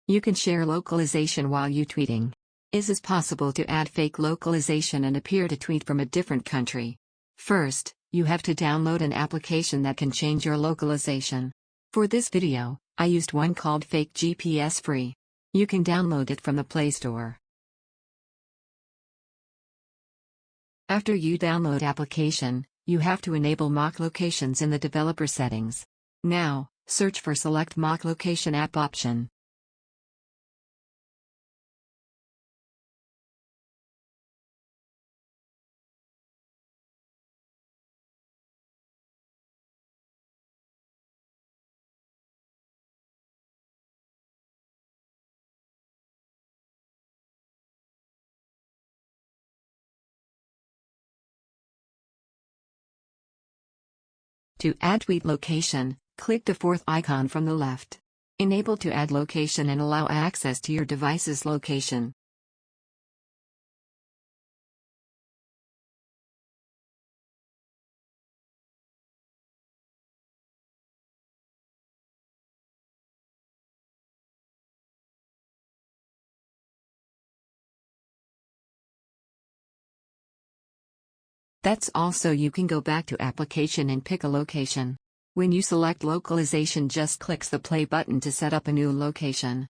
You can share localization while you tweeting. Is it possible to add fake localization and appear to tweet from a different country? First, you have to download an application that can change your localization. For this video, I used one called Fake GPS Free. You can download it from the Play Store. After you download application, you have to enable mock locations in the developer settings. Now, search for Select Mock Location App option. To add tweet location, click the fourth icon from the left. Enable to add location and allow access to your device's location. That's all, so you can go back to application and pick a location. When you select localization, just click the play button to set up a new location.